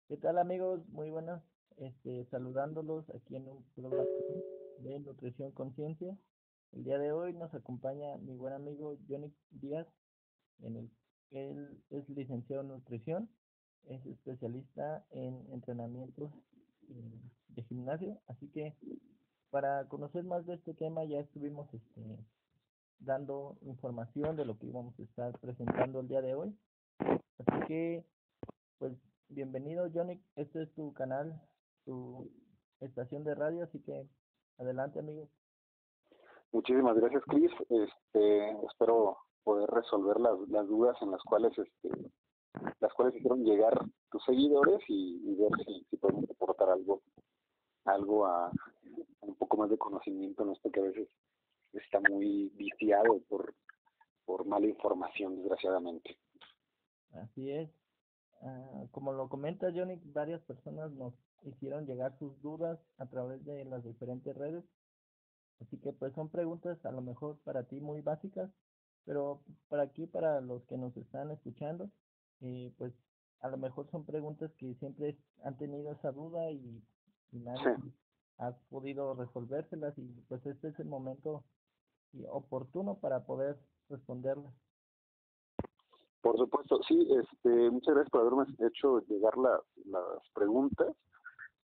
¿Qué tal amigos? Muy buenas. Saludándolos aquí en un programa de Nutrición Conciencia. El día de hoy nos acompaña mi buen amigo Johnny Díaz. En el, Él es licenciado en nutrición, es especialista en entrenamientos de gimnasio. Así que para conocer más de este tema ya estuvimos dando información de lo que íbamos a estar presentando el día de hoy. Así que pues bienvenido, Johnny. Este es tu canal, tu estación de radio, así que adelante, amigo. Muchísimas gracias, Chris. Espero poder resolver las dudas en las cuales hicieron llegar tus seguidores y ver si podemos aportar algo a un poco más de conocimiento en esto que a veces está muy viciado por mala información, desgraciadamente. Así es. Como lo comenta Johnny, varias personas nos hicieron llegar sus dudas a través de las diferentes redes. Así que pues son preguntas a lo mejor para ti muy básicas, pero para aquí, para los que nos están escuchando, pues a lo mejor son preguntas que siempre han tenido esa duda y nadie Sí, ha podido resolvérselas y pues este es el momento oportuno para poder responderlas. por supuesto. Sí, muchas gracias por haberme hecho llegar las preguntas.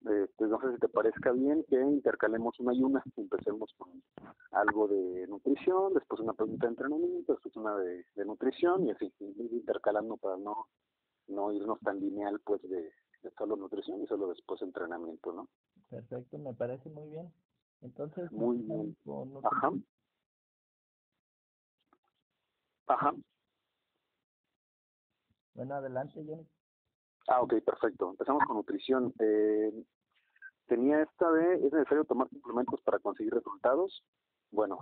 No sé si te parezca bien que intercalemos una y una. Empecemos con algo de nutrición, después una pregunta de entrenamiento, después una de nutrición y así, ir intercalando para no irnos tan lineal pues de solo nutrición y solo después entrenamiento, ¿no? Perfecto, me parece muy bien. Entonces Muy empezamos bien. con Ajá, nutrición. ajá. Bueno, adelante, Johnny. Ok, perfecto. Empezamos con nutrición. Tenía ¿es necesario tomar suplementos para conseguir resultados? Bueno,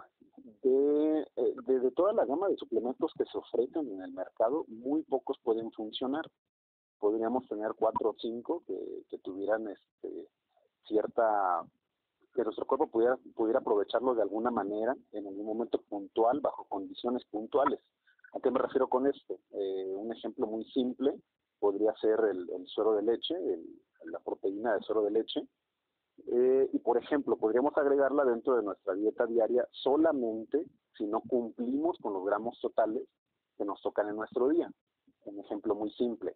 de toda la gama de suplementos que se ofrecen en el mercado, muy pocos pueden funcionar. Podríamos tener 4 o 5 que tuvieran cierta, que nuestro cuerpo pudiera aprovecharlo de alguna manera en algún momento puntual, bajo condiciones puntuales. ¿A qué me refiero con esto? Un ejemplo muy simple podría ser el suero de leche, la proteína del suero de leche, y por ejemplo, podríamos agregarla dentro de nuestra dieta diaria solamente si no cumplimos con los gramos totales que nos tocan en nuestro día. Un ejemplo muy simple.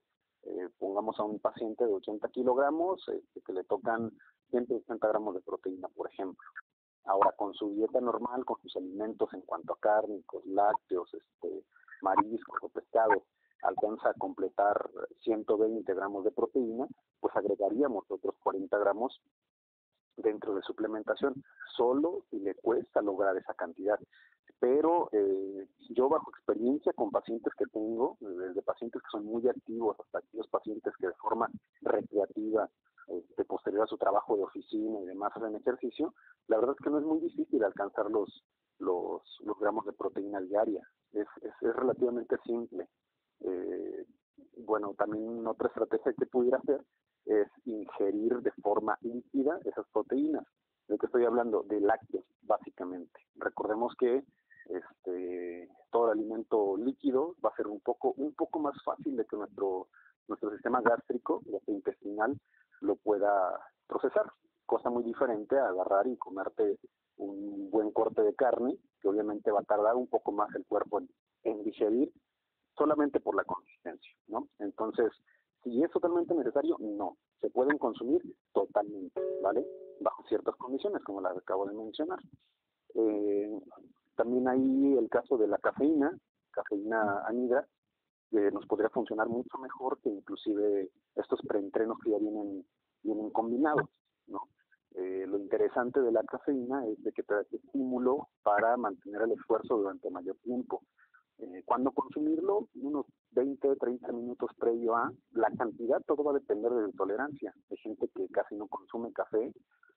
Pongamos a un paciente de 80 kilogramos que le tocan 180 gramos de proteína, por ejemplo. Ahora, con su dieta normal, con sus alimentos en cuanto a cárnicos, lácteos, mariscos o pescado, alcanza a completar 120 gramos de proteína, pues agregaríamos otros 40 gramos dentro de suplementación, solo si le cuesta lograr esa cantidad. Pero yo bajo experiencia con pacientes que tengo, desde pacientes que son muy activos hasta aquellos pacientes que de forma recreativa, posterior a su trabajo de oficina y demás hacen ejercicio, la verdad es que no es muy difícil alcanzar los gramos de proteína diaria. Es relativamente simple. Eh, bueno, también otra estrategia que pudiera hacer es ingerir de forma líquida esas proteínas. ¿De qué estoy hablando? De lácteos, básicamente. Recordemos que todo el alimento líquido va a ser un poco más fácil de que nuestro sistema gástrico, intestinal, lo pueda procesar. Cosa muy diferente a agarrar y comerte un buen corte de carne, que obviamente va a tardar un poco más el cuerpo en digerir, solamente por la consistencia, ¿no? Entonces, si es totalmente necesario, no. Se pueden consumir totalmente, ¿vale? Bajo ciertas condiciones, como las acabo de mencionar. Eh, También hay el caso de la cafeína anhidra, que nos podría funcionar mucho mejor que inclusive estos preentrenos que ya vienen combinados, ¿no? Lo interesante de la cafeína es de que te da estímulo para mantener el esfuerzo durante mayor tiempo. ¿Cuándo consumirlo? Unos 20, 30 minutos previo a. La cantidad, todo va a depender de tu tolerancia. Hay gente que casi no consume café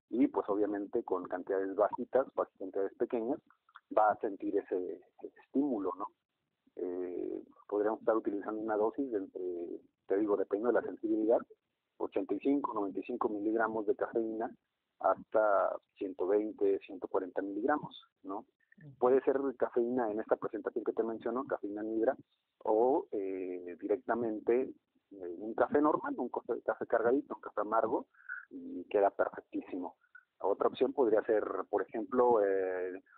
y pues obviamente con cantidades bajitas, cantidades pequeñas, va a sentir ese estímulo, ¿no? Podríamos estar utilizando una dosis de entre, te digo, depende de la sensibilidad, 85, 95 miligramos de cafeína hasta 120, 140 miligramos, ¿no? Puede ser cafeína en esta presentación que te menciono, cafeína anhidra, o directamente un café normal, un café cargadito, un café amargo, y queda perfectísimo. Otra opción podría ser, por ejemplo,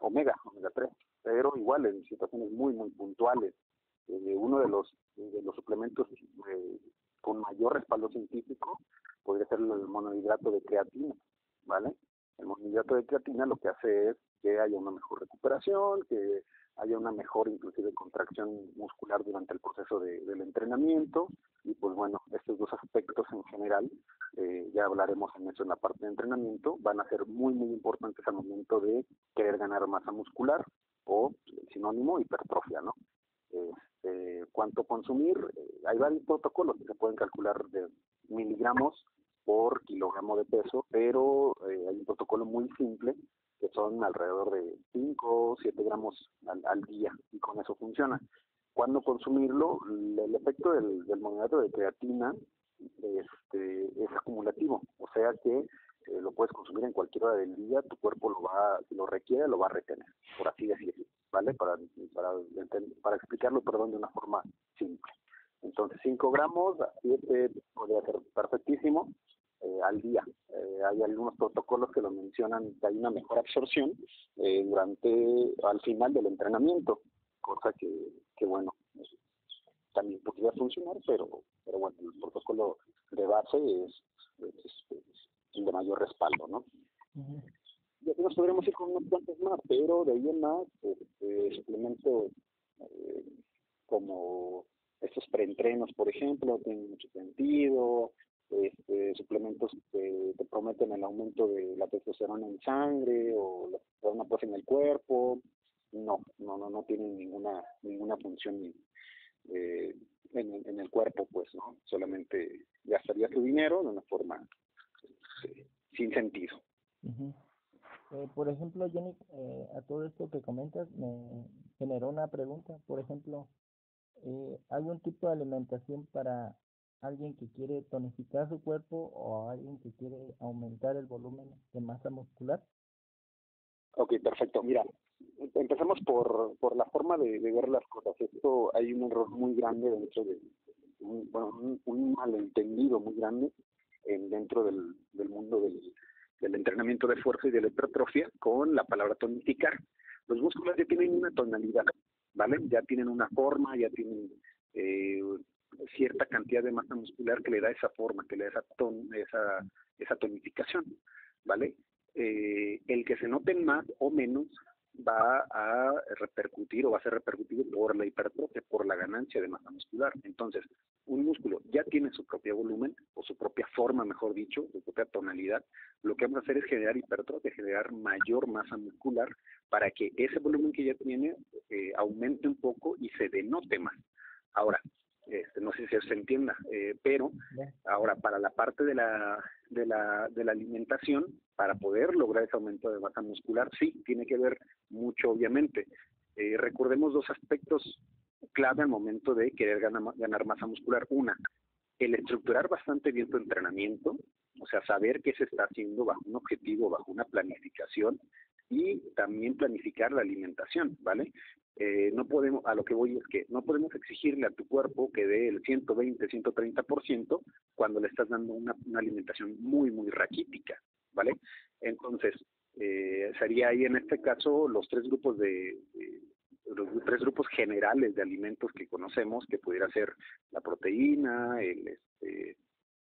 omega 3, pero igual en situaciones muy, muy puntuales. Uno de los suplementos con mayor respaldo científico podría ser el monohidrato de creatina, ¿vale? El monohidrato de creatina lo que hace es que haya una mejor recuperación, que haya una mejor inclusive contracción muscular durante el proceso del entrenamiento, y pues bueno, estos dos aspectos en general, ya hablaremos en eso en la parte de entrenamiento, van a ser muy muy importantes al momento de querer ganar masa muscular, o el sinónimo hipertrofia, ¿no? ¿Cuánto consumir? Hay varios protocolos que se pueden calcular de miligramos por kilogramo de peso, pero hay un protocolo muy simple que son alrededor de 5 o 7 gramos al día, y con eso funciona. ¿Cuándo consumirlo? El efecto del monohidrato de creatina es acumulativo, o sea que lo puedes consumir en cualquier hora del día, tu cuerpo si lo requiere, lo va a retener, por así decirlo, ¿vale? Para explicarlo, perdón, de una forma simple. Entonces, 5 gramos, 7 podría ser perfectísimo al día. Hay algunos protocolos que lo mencionan, que hay una mejor absorción al final del entrenamiento, cosa que bueno, también podría funcionar, pero bueno, el protocolo de base es de mayor respaldo, ¿no? Ujú. Y así nos podremos ir con unos cuantos más, pero de ahí en más, suplementos eh, como estos preentrenos, por ejemplo, tienen mucho sentido. Suplementos que te prometen el aumento de la testosterona en sangre o la testosterona pues en el cuerpo, no tienen ninguna función en el cuerpo, pues, ¿no? Solamente gastaría tu dinero de una forma sin sentido. Ujú. Por ejemplo, Jenny, a todo esto que comentas me generó una pregunta. Por ejemplo, ¿hay un tipo de alimentación para alguien que quiere tonificar su cuerpo o alguien que quiere aumentar el volumen de masa muscular? Ok, perfecto. Mira, empezamos por la forma de ver las cosas. Esto hay un error muy grande dentro de un malentendido muy grande dentro del mundo del entrenamiento de fuerza y de la hipertrofia con la palabra tonificar. Los músculos ya tienen una tonalidad, ¿vale? Ya tienen una forma, ya tienen cierta cantidad de masa muscular que le da esa forma, que le da esa tonificación, ¿vale? El que se noten más o menos va a repercutir o va a ser repercutido por la hipertrofia, por la ganancia de masa muscular. Entonces, un músculo ya tiene su propio volumen, o su propia forma, mejor dicho, su propia tonalidad. Lo que vamos a hacer es generar hipertrofia, generar mayor masa muscular para que ese volumen que ya tiene aumente un poco y se denote más. Ahora, no sé si se entienda, pero ahora para la parte de la alimentación, para poder lograr ese aumento de masa muscular, sí, tiene que ver mucho, obviamente. Recordemos dos aspectos clave al momento de querer ganar masa muscular. Una, el estructurar bastante bien tu entrenamiento, o sea, saber qué se está haciendo bajo un objetivo, bajo una planificación, y también planificar la alimentación, ¿vale? No podemos, a lo que voy es que no podemos exigirle a tu cuerpo que dé el 120, 130% cuando le estás dando una alimentación muy, muy raquítica, ¿vale? Entonces, sería ahí en este caso los tres grupos los tres grupos generales de alimentos que conocemos, que pudiera ser la proteína,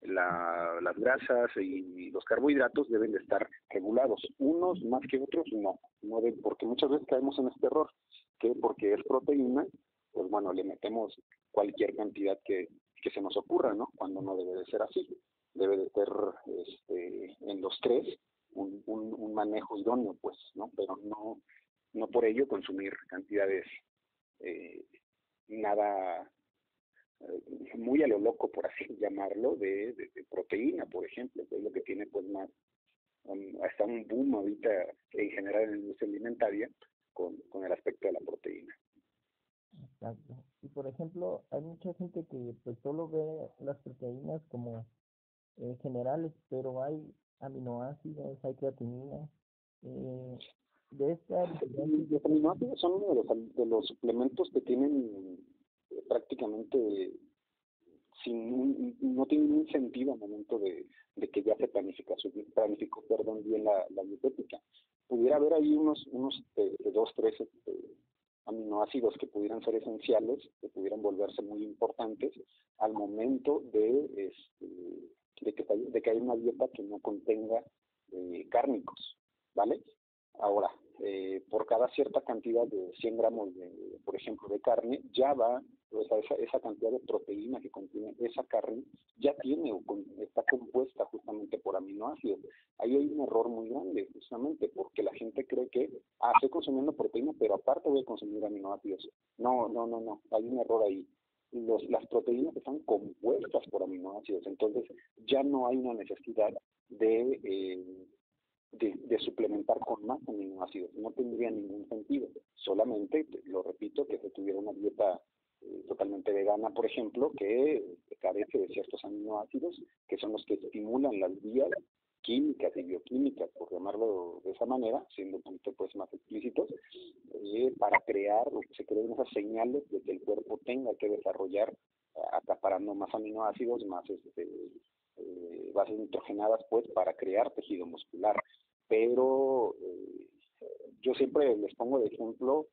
las grasas y los carbohidratos deben de estar regulados. Unos más que otros no porque muchas veces caemos en este error, que porque es proteína, pues bueno, le metemos cualquier cantidad que se nos ocurra, ¿no? Cuando no debe de ser así. Debe de ser en los tres un manejo idóneo, pues, ¿no? Pero no por ello consumir cantidades nada muy a lo loco, por así llamarlo, de proteína, por ejemplo, que es lo que tiene pues más, hasta un boom ahorita en general en la industria alimentaria con el aspecto de la proteína. Exacto. Y por ejemplo, hay mucha gente que pues solo ve las proteínas como generales, pero hay aminoácidos, hay creatinina. Eh, de esta Los aminoácidos son uno de los suplementos que tienen prácticamente no tiene ningún sentido al momento de que ya se planificó bien la dietética. Pudiera haber ahí unos dos, tres aminoácidos que pudieran ser esenciales, que pudieran volverse muy importantes al momento de que haya una dieta que no contenga cárnicos, ¿vale? Ahora, por cada cierta cantidad de 100 gramos, por ejemplo, de carne, ya va, o sea, esa cantidad de proteína que contiene esa carne ya está compuesta justamente por aminoácidos. Ahí hay un error muy grande, justamente, porque la gente cree que, estoy consumiendo proteína, pero aparte voy a consumir aminoácidos. No, hay un error ahí. Las proteínas están compuestas por aminoácidos, entonces ya no hay una necesidad de suplementar con más aminoácidos. No tendría ningún sentido. Solamente, lo repito, que se tuviera una dieta totalmente vegana, por ejemplo, que carece de ciertos aminoácidos, que son los que estimulan las vías químicas y bioquímicas, por llamarlo de esa manera, siendo un poquito pues más explícitos, para crear o que se creen esas señales de que el cuerpo tenga que desarrollar, acaparando más aminoácidos, más bases nitrogenadas, pues, para crear tejido muscular. Pero yo siempre les pongo de ejemplo,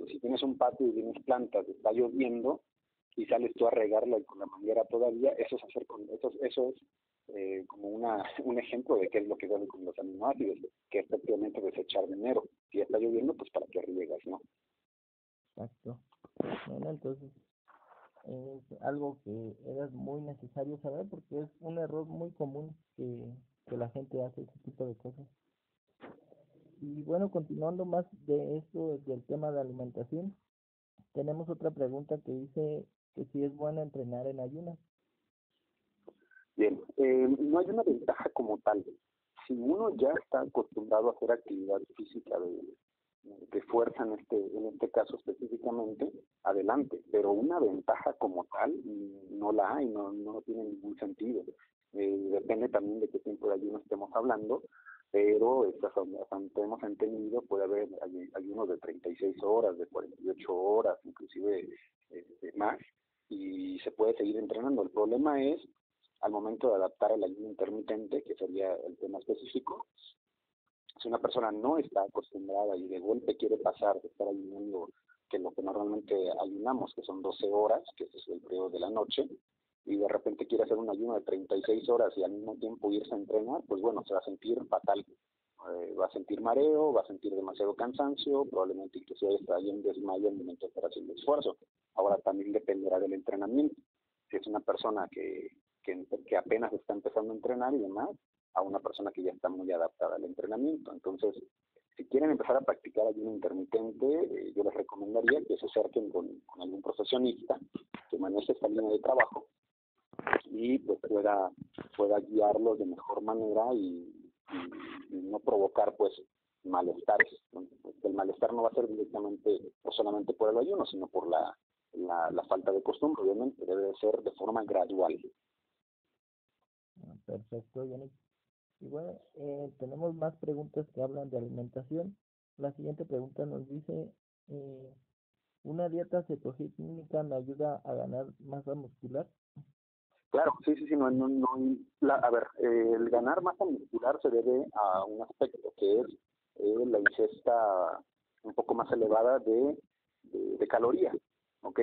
si tienes un patio y tienes plantas, está lloviendo y sales tú a regarla y con la manguera todavía, eso es como un ejemplo de qué es lo que hacen con los aminoácidos, que efectivamente desechar dinero. Si está lloviendo, pues para qué riegas, ¿no? Exacto. Bueno, entonces es algo que era muy necesario saber porque es un error muy común que la gente hace ese tipo de cosas. Y bueno, continuando más de esto, del tema de alimentación, tenemos otra pregunta que dice que si es bueno entrenar en ayunas. Bien, no hay una ventaja como tal. Si uno ya está acostumbrado a hacer actividad física de fuerza en este caso específicamente, adelante, pero una ventaja como tal no la hay, no tiene ningún sentido. Depende también de qué tiempo de ayuno estemos hablando, pero hasta hemos entendido, puede haber ayunos de 36 horas, de 48 horas, inclusive más, y se puede seguir entrenando. El problema es al momento de adaptar el ayuno intermitente, que sería el tema específico. Si una persona no está acostumbrada y de golpe quiere pasar de estar ayunando, que lo que normalmente ayunamos, que son 12 horas, que ese es el periodo de la noche, y de repente quiere hacer un ayuno de 36 horas y al mismo tiempo irse a entrenar, pues bueno, se va a sentir fatal. Va a sentir mareo, va a sentir demasiado cansancio, probablemente inclusive hasta ahí un desmayo al momento de estar haciendo esfuerzo. Ahora también dependerá del entrenamiento. Si es una persona que apenas está empezando a entrenar y demás, a una persona que ya está muy adaptada al entrenamiento. Entonces, si quieren empezar a practicar ayuno intermitente, yo les recomendaría que se acerquen con algún profesionista que maneje esta línea de trabajo y pues pueda guiarlos de mejor manera y no provocar pues malestares. El malestar no va a ser directamente o solamente por el ayuno, sino por la falta de costumbre, obviamente, debe ser de forma gradual. Perfecto, Yannick. Y bueno, tenemos más preguntas que hablan de alimentación. La siguiente pregunta nos dice, ¿una dieta cetogénica me ayuda a ganar masa muscular? Claro, sí, a ver, el ganar masa muscular se debe a un aspecto que es la ingesta un poco más elevada de calorías, ¿ok?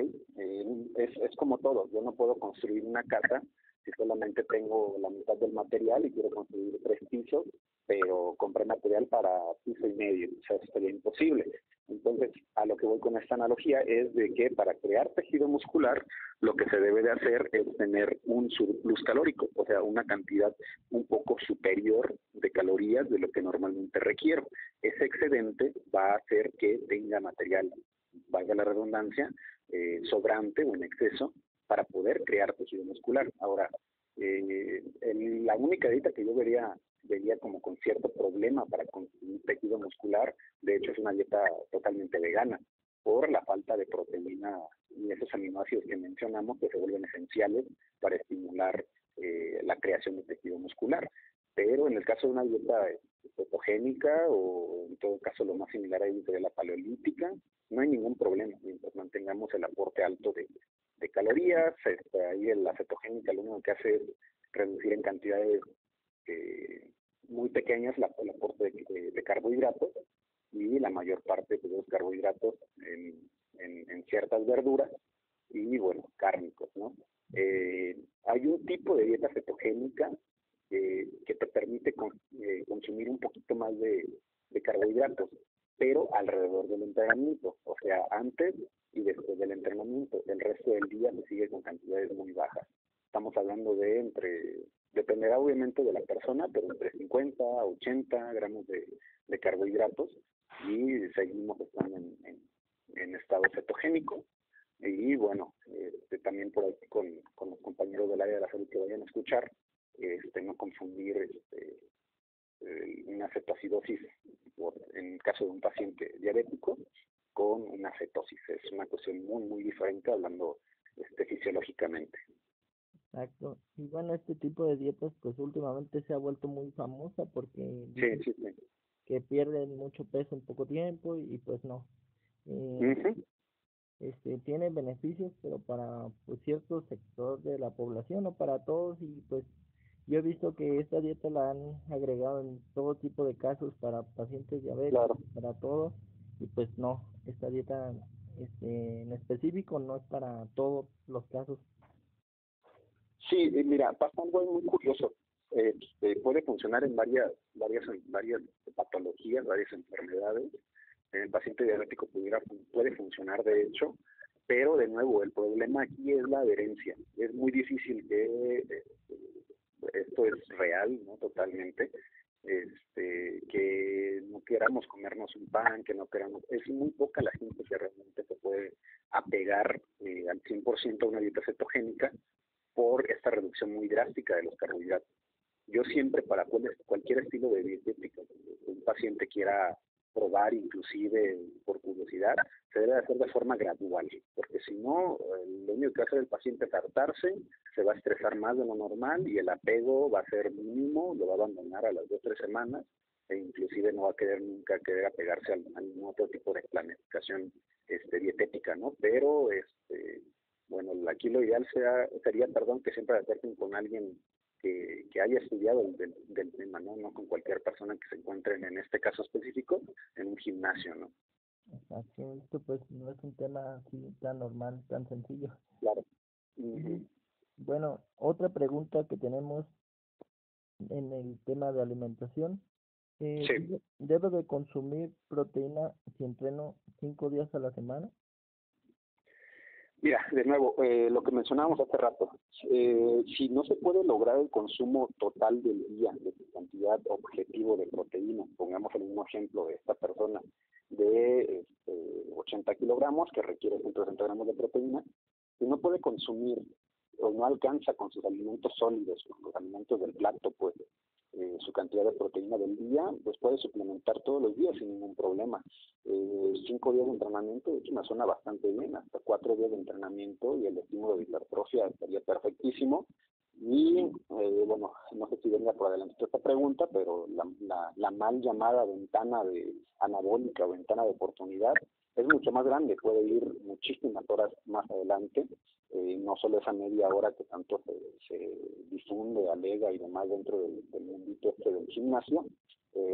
Es como todo, yo no puedo construir una casa si solamente tengo la mitad del material y quiero construir 3 pisos, pero compré material para piso y medio, o sea, eso sería imposible. Entonces, a lo que voy con esta analogía es de que para crear tejido muscular, lo que se debe de hacer es tener un surplus calórico, o sea, una cantidad un poco superior de calorías de lo que normalmente requiero. Ese excedente va a hacer que tenga material, valga la redundancia, sobrante o en exceso para poder crear tejido muscular. Ahora, la única dieta que yo vería como con cierto problema para conseguir tejido muscular, de hecho es una dieta totalmente vegana, por la falta de proteína y esos aminoácidos que mencionamos que se vuelven esenciales para estimular la creación de tejido muscular. Pero en el caso de una dieta cetogénica o en todo caso lo más similar a la paleolítica, no hay ningún problema mientras mantengamos el aporte alto de calorías. Ahí la cetogénica lo único que hace es reducir en cantidades muy pequeñas el aporte de carbohidratos, y la mayor parte de los carbohidratos en ciertas verduras y, bueno, cárnicos, ¿no? Hay un tipo de dieta cetogénica que te permite consumir un poquito más de carbohidratos, pero alrededor del entrenamiento, o sea, antes y después del entrenamiento. El resto del día se sigue con cantidades muy bajas. Estamos hablando de dependerá obviamente de la persona, pero entre 50 a 80 gramos de carbohidratos, y seguimos estando en estado cetogénico. Y bueno, también por ahí con los compañeros del área de la salud que vayan a escuchar, no confundir una cetoacidosis en el caso de un paciente diabético con una cetosis. Es una cuestión muy, muy diferente hablando fisiológicamente. Exacto. Y bueno, este tipo de dietas pues últimamente se ha vuelto muy famosa porque Sí. que pierden mucho peso en poco tiempo y pues no. Tiene beneficios, pero para pues, cierto sector de la población, no para todos, y pues yo he visto que esta dieta la han agregado en todo tipo de casos para pacientes diabéticos, Claro. para todo, y pues no, esta dieta en específico no es para todos los casos. Sí, mira, pasa algo muy curioso. Puede funcionar en varias patologías, varias enfermedades. En el paciente diabético puede funcionar, de hecho, pero de nuevo, el problema aquí es la adherencia. Es muy difícil que esto es real, ¿no? Totalmente. Que no queramos comernos un pan, que no queramos. Es muy poca la gente que realmente se puede apegar al 100% a una dieta cetogénica por esta reducción muy drástica de los carbohidratos. Yo siempre, para cualquier estilo de dietética que un paciente quiera probar, inclusive por curiosidad, se debe hacer de forma gradual, porque si no, lo único que hace el paciente es hartarse, se va a estresar más de lo normal y el apego va a ser mínimo, lo va a abandonar a las 2 o 3 semanas, e inclusive no va a querer nunca apegarse a ningún otro tipo de planificación dietética, ¿no? Pero bueno, aquí lo ideal sería que siempre acerquen con alguien que haya estudiado del tema, ¿no? Con cualquier persona que se encuentre en este caso específico en un gimnasio, ¿no? Exacto, esto pues no es un tema así tan normal, tan sencillo. Claro. Bueno, otra pregunta que tenemos en el tema de alimentación. Sí. ¿Debo de consumir proteína si entreno 5 días a la semana? Mira, de nuevo, lo que mencionábamos hace rato, si no se puede lograr el consumo total del día de tu cantidad objetivo de proteína, pongamos el mismo ejemplo de esta persona de 80 kilogramos que requiere 160 gramos de proteína, si no puede consumir o no alcanza con sus alimentos sólidos, con los alimentos del plato, pues su cantidad de proteína del día, pues puede suplementar todos los días sin ningún problema. 5 días de entrenamiento, de hecho me suena bastante bien, hasta 4 días de entrenamiento y el estímulo de hipertrofia estaría perfectísimo. Y bueno, no sé si venga por adelante esta pregunta, pero la mal llamada ventana anabólica o ventana de oportunidad es mucho más grande, puede ir muchísimas horas más adelante, no solo esa media hora que tanto se difunde, alega y demás dentro del mundito del gimnasio,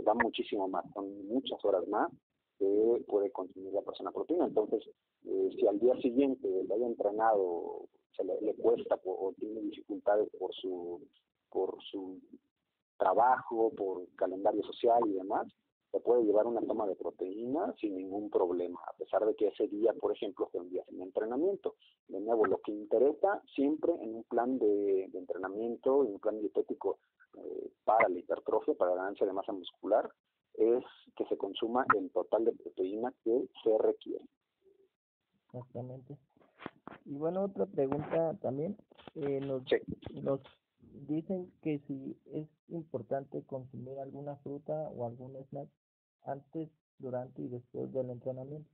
va muchísimo más, son muchas horas más que puede consumir la persona proteína. Entonces, si al día siguiente lo haya entrenado, se le cuesta o tiene dificultades por su trabajo, por calendario social y demás, se puede llevar una toma de proteína sin ningún problema, a pesar de que ese día, por ejemplo, sea un día sin entrenamiento. De nuevo, lo que interesa siempre en un plan de entrenamiento, en un plan dietético para la hipertrofia, para la ganancia de masa muscular, es que se consuma el total de proteína que se requiere. Exactamente. Y bueno, otra pregunta también, nos dicen que si es importante consumir alguna fruta o algún snack antes, durante y después del entrenamiento.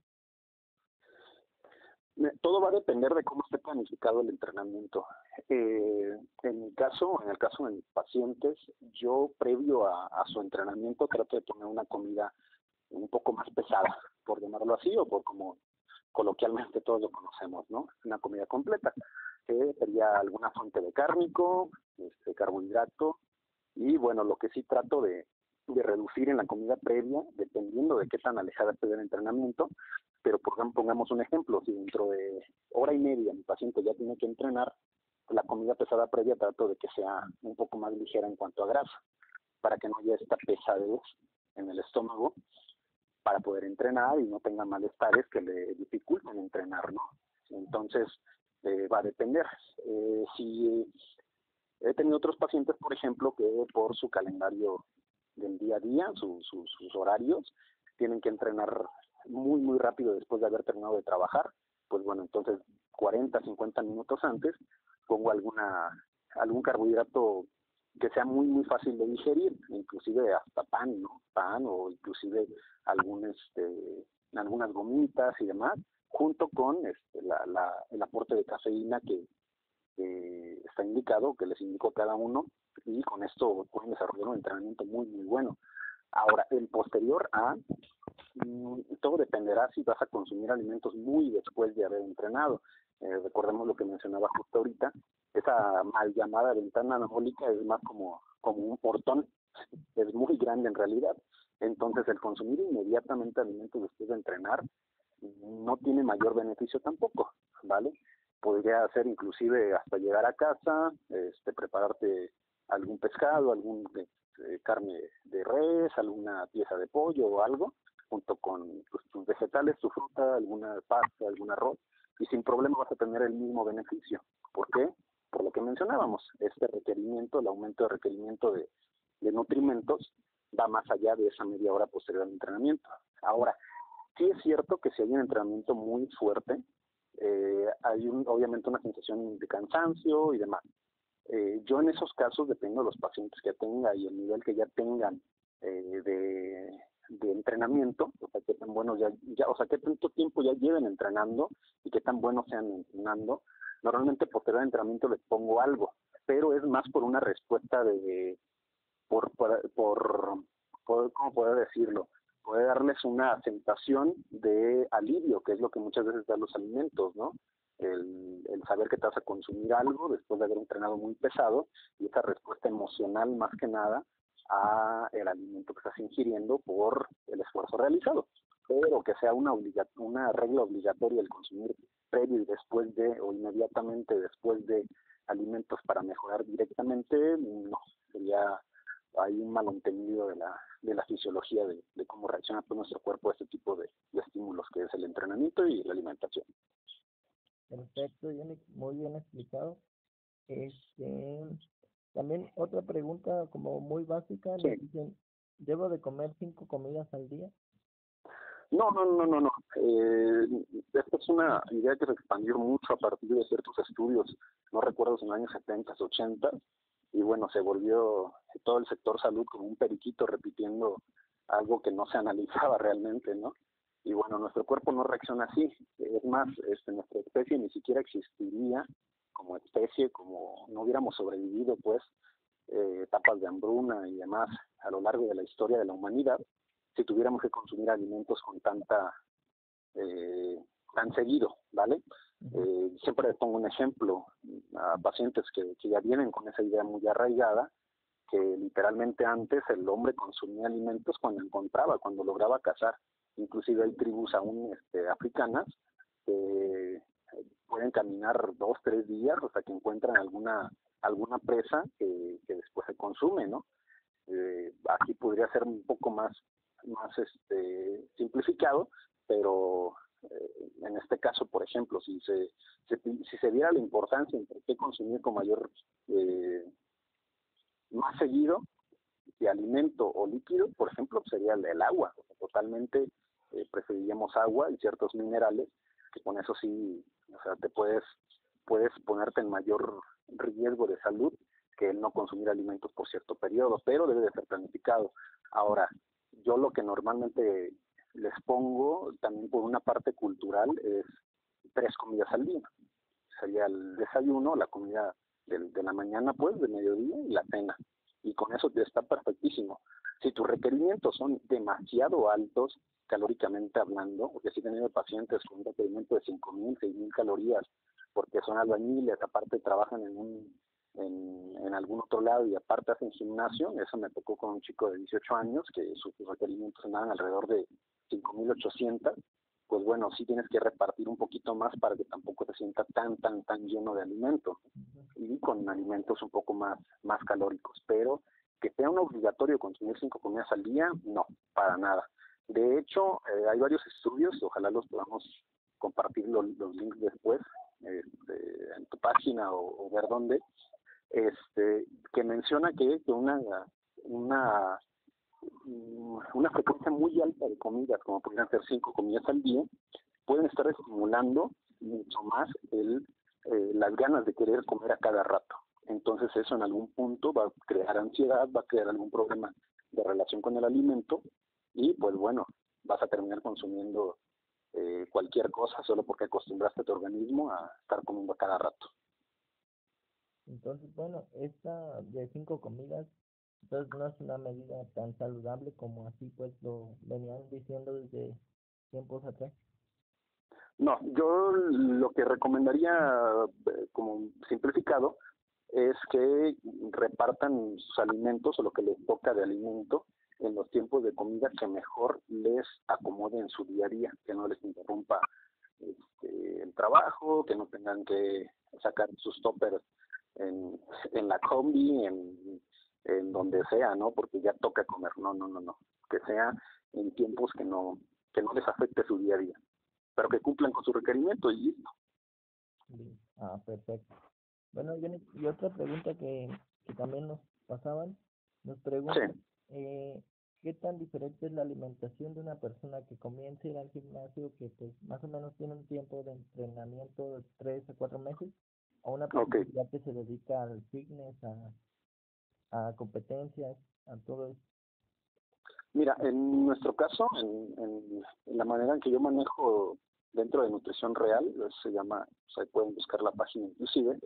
Todo va a depender de cómo esté planificado el entrenamiento. En el caso de mis pacientes, yo previo a su entrenamiento trato de poner una comida un poco más pesada, por llamarlo así, o por como coloquialmente todos lo conocemos, ¿no? Una comida completa, que sería alguna fuente de cárnico, carbohidrato, y bueno, lo que sí trato de reducir en la comida previa, dependiendo de qué tan alejada esté del entrenamiento, pero por ejemplo, pongamos un ejemplo, si dentro de hora y media mi paciente ya tiene que entrenar, la comida pesada previa trato de que sea un poco más ligera en cuanto a grasa, para que no haya esta pesadez en el estómago para poder entrenar y no tenga malestares que le dificulten entrenar, ¿no? Entonces, va a depender. Si he tenido otros pacientes, por ejemplo, que por su calendario del día a día, sus horarios, tienen que entrenar muy, muy rápido después de haber terminado de trabajar. Pues bueno, entonces 40, 50 minutos antes pongo algún carbohidrato que sea muy, muy fácil de digerir, inclusive hasta pan, ¿no? Pan o inclusive algunas gomitas y demás, junto con el aporte de cafeína que está indicado, que les indico a cada uno, y con esto pueden desarrollar un entrenamiento muy, muy bueno. Ahora, el posterior a, todo dependerá si vas a consumir alimentos muy después de haber entrenado. Recordemos lo que mencionaba justo ahorita, esa mal llamada ventana anabólica es más como un portón, es muy grande en realidad. Entonces, el consumir inmediatamente alimentos después de entrenar no tiene mayor beneficio tampoco, ¿vale? Podría ser inclusive hasta llegar a casa, prepararte algún pescado, algún carne de res, alguna pieza de pollo o algo, junto con pues, tus vegetales, tu fruta, alguna pasta, algún arroz, y sin problema vas a tener el mismo beneficio. ¿Por qué? Por lo que mencionábamos, este requerimiento, el aumento de requerimiento de nutrimentos va más allá de esa media hora posterior al entrenamiento. Ahora, sí es cierto que si hay un entrenamiento muy fuerte, hay obviamente una sensación de cansancio y demás. Yo en esos casos, depende de los pacientes que tenga y el nivel que ya tengan de entrenamiento, o sea, qué tan buenos o sea, qué tanto tiempo ya lleven entrenando y qué tan buenos sean entrenando. Normalmente posterior al entrenamiento les pongo algo, pero es más por una respuesta ¿cómo poder decirlo? Puede darles una sensación de alivio, que es lo que muchas veces dan los alimentos, ¿no? El saber que te vas a consumir algo después de haber entrenado muy pesado y esa respuesta emocional más que nada a el alimento que estás ingiriendo por el esfuerzo realizado. Pero que sea una regla obligatoria el consumir previo y después de o inmediatamente después de alimentos para mejorar directamente, no, sería hay un malentendido de la fisiología de cómo reacciona pues, nuestro cuerpo a este tipo de estímulos que es el entrenamiento y la alimentación. Perfecto, Yannick, muy bien explicado. También otra pregunta como muy básica, Sí. me dicen, ¿debo de comer 5 comidas al día? No. Esta es una idea que se expandió mucho a partir de ciertos estudios, no recuerdo si en los años 70, 80, y bueno, se volvió todo el sector salud como un periquito repitiendo algo que no se analizaba realmente, ¿no? Y bueno, nuestro cuerpo no reacciona así. Es más, nuestra especie ni siquiera existiría como especie, como no hubiéramos sobrevivido, pues, etapas de hambruna y demás a lo largo de la historia de la humanidad, si tuviéramos que consumir alimentos con tan seguido, ¿vale? Siempre les pongo un ejemplo a pacientes que ya vienen con esa idea muy arraigada, que literalmente antes el hombre consumía alimentos cuando encontraba, cuando lograba cazar. Inclusive hay tribus aún africanas que pueden caminar 2, 3 días hasta que encuentran alguna presa que después se consume, ¿no? Aquí podría ser un poco más simplificado, pero en este caso, por ejemplo, si se diera la importancia entre qué consumir con más seguido, de alimento o líquido, por ejemplo, sería el agua. O sea, totalmente preferiríamos agua y ciertos minerales, que con eso sí, o sea, puedes ponerte en mayor riesgo de salud que el no consumir alimentos por cierto periodo, pero debe de ser planificado. Ahora, yo lo que normalmente les pongo, también por una parte cultural, es 3 comidas al día. Sería el desayuno, la comida de la mañana, pues, de mediodía y la cena. Y con eso ya está perfectísimo. Si tus requerimientos son demasiado altos, calóricamente hablando, porque sí he tenido pacientes con un requerimiento de 5.000, 6.000 calorías, porque son albañiles, aparte trabajan en algún otro lado y aparte hacen gimnasio. Eso me tocó con un chico de 18 años que sus requerimientos andaban alrededor de 5.800. Pues bueno, sí tienes que repartir un poquito más para que tampoco te sienta tan lleno de alimentos, y con alimentos un poco más calóricos. Pero que sea un obligatorio consumir 5 comidas al día, no, para nada. De hecho, hay varios estudios, ojalá los podamos compartir los links después en tu página o ver dónde, que menciona que una una frecuencia muy alta de comidas, como podrían ser 5 comidas al día, pueden estar estimulando mucho más las ganas de querer comer a cada rato. Entonces eso en algún punto va a crear ansiedad, va a crear algún problema de relación con el alimento y pues bueno, vas a terminar consumiendo cualquier cosa solo porque acostumbraste a tu organismo a estar comiendo a cada rato. Entonces, bueno, esta de 5 comidas, entonces no es una medida tan saludable como así pues lo venían diciendo desde tiempos atrás. No, yo lo que recomendaría, como simplificado, es que repartan sus alimentos o lo que les toca de alimento en los tiempos de comida que mejor les acomode en su día a día, que no les interrumpa el trabajo, que no tengan que sacar sus toppers en la combi, en donde sea, ¿no? Porque ya toca comer. No. Que sea en tiempos que no les afecte su día a día, pero que cumplan con su requerimiento y listo. Perfecto. Bueno, y otra pregunta que también nos pasaban, nos preguntan, Sí. ¿qué tan diferente es la alimentación de una persona que comienza a ir al gimnasio, que pues más o menos tiene un tiempo de entrenamiento de 3 a 4 meses, a una persona ya que se dedica al fitness, a competencias, a todo eso? Mira, en nuestro caso, en la manera en que yo manejo dentro de Nutrición Real, se llama, o sea, pueden buscar la página inclusive,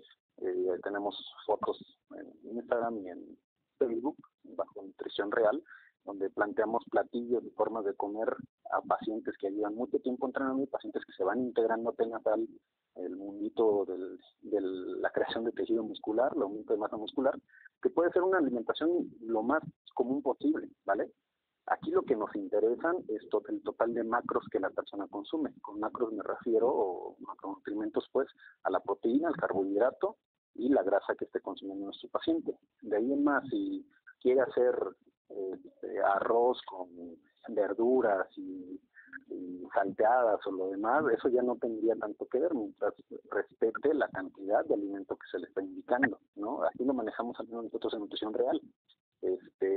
tenemos fotos en Instagram y en Facebook bajo Nutrición Real, donde planteamos platillos y formas de comer a pacientes que llevan mucho tiempo entrenando y pacientes que se van integrando apenas al el mundito de la creación de tejido muscular, el aumento de masa muscular, que puede ser una alimentación lo más común posible, ¿vale? Aquí lo que nos interesan es el total de macros que la persona consume. Con macros me refiero, o macronutrientes, pues, a la proteína, al carbohidrato y la grasa que esté consumiendo nuestro paciente. De ahí en más, si quiere hacer arroz con verduras y salteadas o lo demás, eso ya no tendría tanto que ver mientras respete la cantidad de alimento que se le está indicando, ¿no? Así lo manejamos al menos nosotros en Nutrición Real.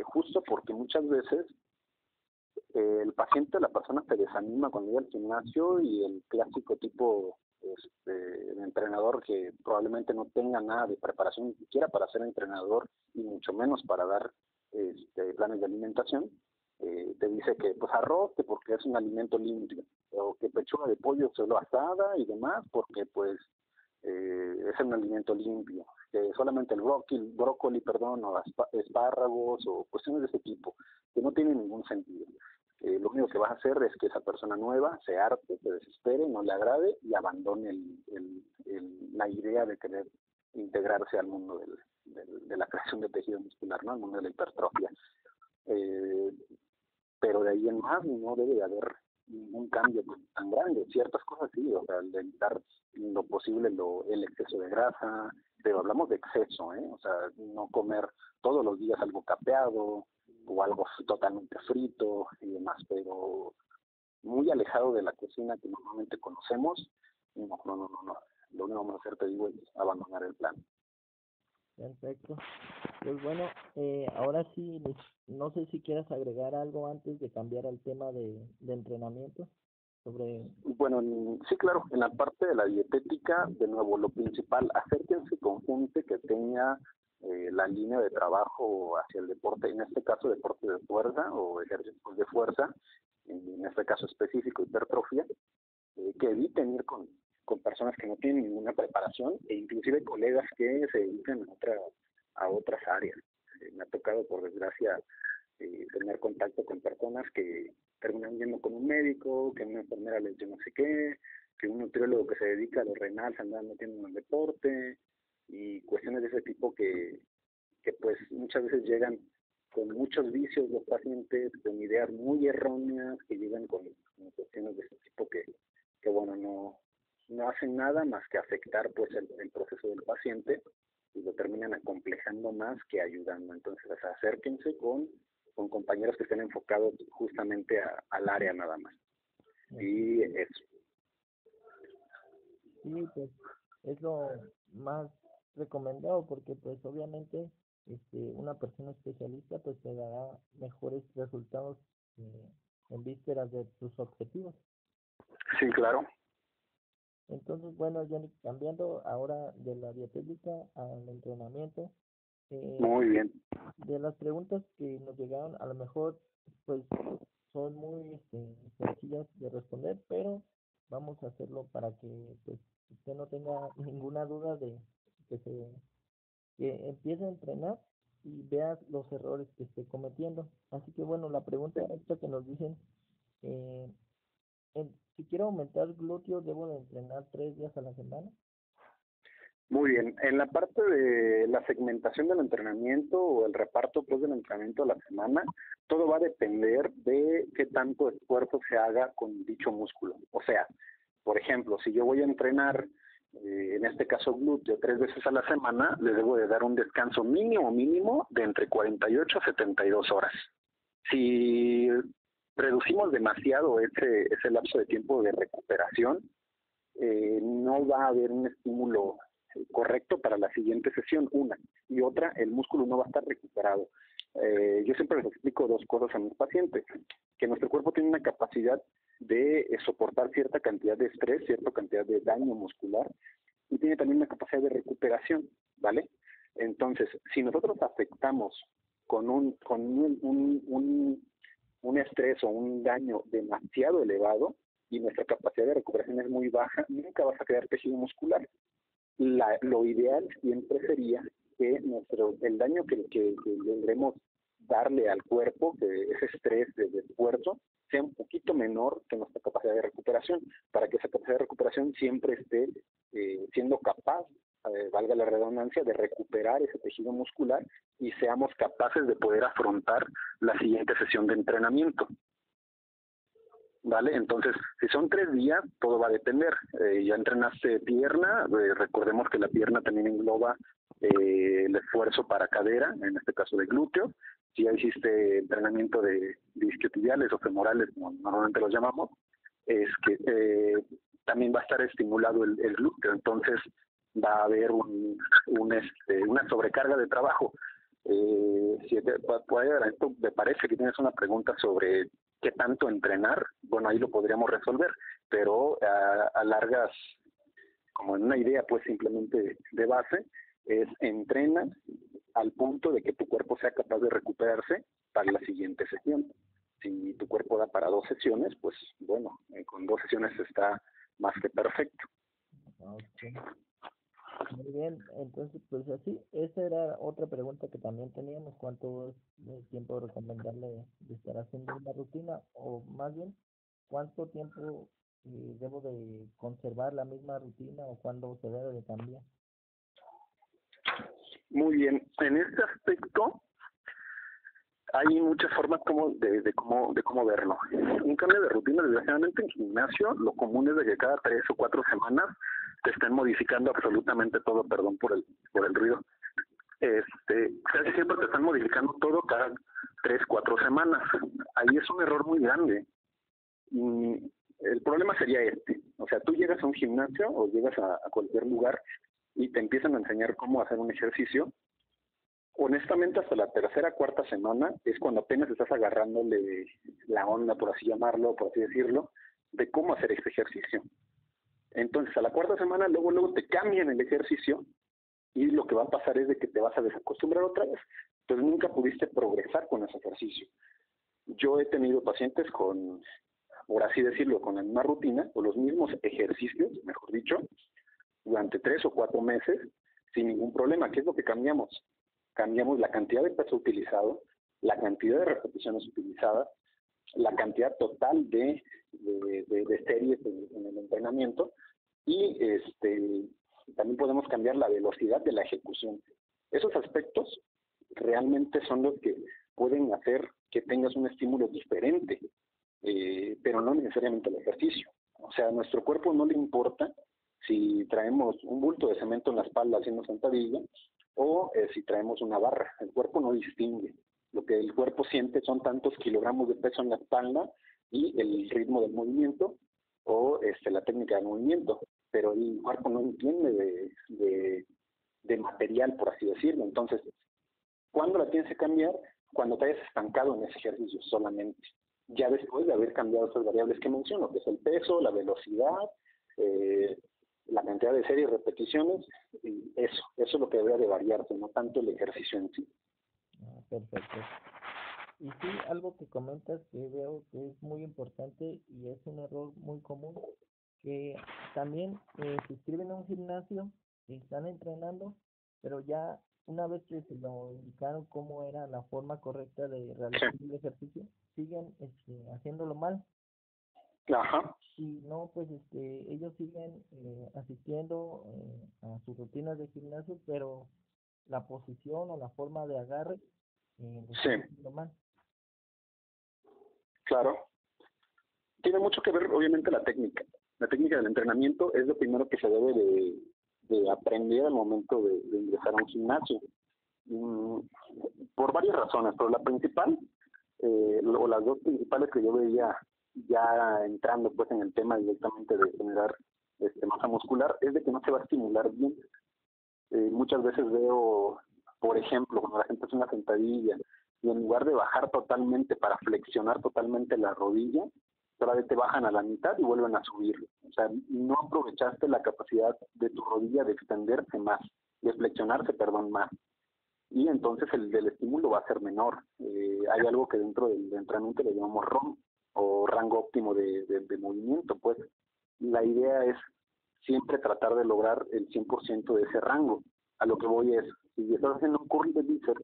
Justo porque muchas veces el paciente, la persona se desanima cuando llega al gimnasio y el clásico tipo de entrenador que probablemente no tenga nada de preparación ni siquiera para ser entrenador y mucho menos para dar planes de alimentación, te dice que pues arroz, que porque es un alimento limpio, o que pechuga de pollo solo asada y demás porque pues es un alimento limpio, que solamente el brócoli, o espárragos o cuestiones de ese tipo, que no tienen ningún sentido. Lo único que vas a hacer es que esa persona nueva se harte, se desespere, no le agrade y abandone la idea de querer integrarse al mundo de la creación de tejido muscular, ¿no? Al mundo de la hipertrofia. Pero de ahí en más no debe de haber ningún cambio tan grande. Ciertas cosas sí, o sea, de evitar lo posible el exceso de grasa, pero hablamos de exceso, o sea, no comer todos los días algo capeado o algo totalmente frito y demás, pero muy alejado de la cocina que normalmente conocemos. No. Lo único que vamos a hacer, te digo, es abandonar el plan. Perfecto. Pues bueno, ahora sí, no sé si quieras agregar algo antes de cambiar al tema de entrenamiento. Bueno, sí, claro, en la parte de la dietética, de nuevo, lo principal, acérquense con gente que tenga la línea de trabajo hacia el deporte, en este caso deporte de fuerza o ejercicios de fuerza, en este caso específico hipertrofia, que eviten ir con personas que no tienen ninguna preparación e inclusive colegas que se dedican a otras áreas. Me ha tocado, por desgracia, tener contacto con personas que terminan yendo con un médico, que una enfermera les dio no sé qué, que un nutriólogo que se dedica a lo renal se anda metiendo en el deporte, y cuestiones de ese tipo que pues muchas veces llegan con muchos vicios los pacientes, con ideas muy erróneas, que llegan con cuestiones de ese tipo que bueno, no hacen nada más que afectar pues el proceso del paciente, y lo terminan acomplejando más que ayudando. Entonces, o sea, acérquense con compañeros que estén enfocados justamente al área nada más. Y eso. Sí, pues es lo más recomendado porque pues obviamente una persona especialista pues te dará mejores resultados en vísperas de tus objetivos. Sí, claro. Entonces, bueno, Johnny, cambiando ahora de la dietética al entrenamiento, Muy bien. de las preguntas que nos llegaron, a lo mejor pues son muy sencillas de responder, pero vamos a hacerlo para que pues usted no tenga ninguna duda de que se que empiece a entrenar y vea los errores que esté cometiendo. Así que bueno, la pregunta esta que nos dicen, eh, si quiero aumentar glúteos, ¿debo de entrenar 3 días a la semana? Muy bien. En la parte de la segmentación del entrenamiento o el reparto pues del entrenamiento a la semana, todo va a depender de qué tanto esfuerzo se haga con dicho músculo. O sea, por ejemplo, si yo voy a entrenar, en este caso glúteo, 3 veces a la semana, le debo de dar un descanso mínimo de entre 48 a 72 horas. Si reducimos demasiado ese lapso de tiempo de recuperación, no va a haber un estímulo correcto para la siguiente sesión, una, y otra, el músculo no va a estar recuperado. Yo siempre les explico dos cosas a mis pacientes, que nuestro cuerpo tiene una capacidad de soportar cierta cantidad de estrés, cierta cantidad de daño muscular, y tiene también una capacidad de recuperación, ¿vale? Entonces, si nosotros afectamos con un estrés o un daño demasiado elevado, y nuestra capacidad de recuperación es muy baja, nunca vas a crear tejido muscular. Lo ideal siempre sería que el daño que logremos darle al cuerpo, que ese estrés de esfuerzo, sea un poquito menor que nuestra capacidad de recuperación, para que esa capacidad de recuperación siempre esté siendo capaz, valga la redundancia, de recuperar ese tejido muscular y seamos capaces de poder afrontar la siguiente sesión de entrenamiento. ¿Vale? Entonces, si son 3 días, todo va a depender. Ya entrenaste pierna, recordemos que la pierna también engloba el esfuerzo para cadera, en este caso de glúteo. Si ya hiciste entrenamiento de isquiotibiales o femorales, como normalmente los llamamos, es que también va a estar estimulado el glúteo. Entonces, va a haber una sobrecarga de trabajo. Si esto me parece que tienes una pregunta sobre qué tanto entrenar, bueno, ahí lo podríamos resolver, pero a largas, como en una idea pues simplemente de base, es entrena al punto de que tu cuerpo sea capaz de recuperarse para la siguiente sesión. Si tu cuerpo da para 2 sesiones, pues bueno, con 2 sesiones está más que perfecto. Okay. Muy bien, entonces pues así, esa era otra pregunta que también teníamos, ¿cuánto es el tiempo recomendable de estar haciendo una rutina? O más bien, ¿cuánto tiempo debo de conservar la misma rutina o cuándo se debe de cambiar? Muy bien, en este aspecto hay muchas formas de cómo verlo. Un cambio de rutina, desgraciadamente en gimnasio, lo común es de que cada 3 o 4 semanas te estén modificando absolutamente todo, perdón por el ruido. Casi siempre te están modificando todo cada 3, 4 semanas. Ahí es un error muy grande. El problema sería o sea, tú llegas a un gimnasio o llegas a cualquier lugar y te empiezan a enseñar cómo hacer un ejercicio. Honestamente, hasta la 3ª, 4ª semana es cuando apenas estás agarrándole la onda, por así llamarlo, por así decirlo, de cómo hacer este ejercicio. Entonces, a la 4ª semana, luego te cambian el ejercicio y lo que va a pasar es de que te vas a desacostumbrar otra vez. Entonces, nunca pudiste progresar con ese ejercicio. Yo he tenido pacientes con, por así decirlo, con la misma rutina o los mismos ejercicios, mejor dicho, durante 3 o 4 meses sin ningún problema. ¿Qué es lo que cambiamos? Cambiamos la cantidad de peso utilizado, la cantidad de repeticiones utilizadas, la cantidad total de series en el entrenamiento y también podemos cambiar la velocidad de la ejecución. Esos aspectos realmente son los que pueden hacer que tengas un estímulo diferente, pero no necesariamente el ejercicio. O sea, a nuestro cuerpo no le importa si traemos un bulto de cemento en la espalda haciendo sentadilla o si traemos una barra. El cuerpo no distingue. Lo que el cuerpo siente son tantos kilogramos de peso en la espalda y el ritmo del movimiento o la técnica de movimiento, pero el cuerpo no entiende de material, por así decirlo. Entonces, ¿cuándo la tienes que cambiar? Cuando te hayas estancado en ese ejercicio solamente. Ya después de haber cambiado esas variables que menciono, que es el peso, la velocidad, la cantidad de series y repeticiones, y eso es lo que debería de variarse, no tanto el ejercicio en sí. Perfecto. Y sí, algo que comentas que veo que es muy importante y es un error muy común, que también se inscriben a un gimnasio, están entrenando, pero ya una vez que se lo indicaron cómo era la forma correcta de realizar el ejercicio, siguen haciéndolo mal. Ajá. Y no, pues ellos siguen asistiendo a sus rutinas de gimnasio, pero la posición o la forma de agarre lo están haciendo mal. Claro. Tiene mucho que ver, obviamente, la técnica. La técnica del entrenamiento es lo primero que se debe de aprender al momento de ingresar a un gimnasio. Por varias razones, pero la principal, o las dos principales que yo veía ya entrando pues en el tema directamente de generar masa muscular, es de que no se va a estimular bien. Muchas veces veo, por ejemplo, cuando la gente hace una sentadilla y en lugar de bajar totalmente para flexionar totalmente la rodilla, solamente bajan a la mitad y vuelven a subir. O sea, no aprovechaste la capacidad de tu rodilla de extenderse más, de flexionarse, perdón, más. Y entonces el del estímulo va a ser menor. Hay algo que dentro del entrenamiento le llamamos ROM, o rango óptimo de movimiento. Pues la idea es siempre tratar de lograr el 100% de ese rango. A lo que voy es, si estás haciendo un curl de bíceps